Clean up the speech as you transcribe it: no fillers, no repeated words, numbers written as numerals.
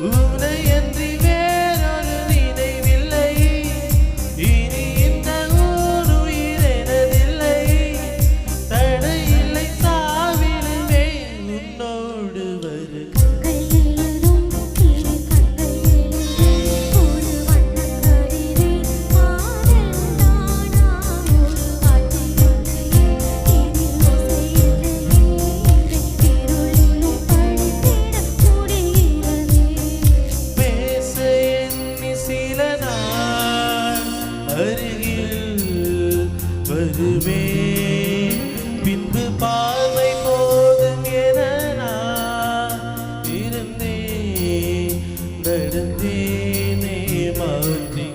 உனையன்றி வேறொரு நினைவில்லை, இனி இந்த ஊர் உயிர் எனதில்லை, தடையில்லை சாவிடுவே உன்னோடு வருக. பின்பு பார்வை போதும் என நான் இருந்தேன், நடந்தேனே மாற்றி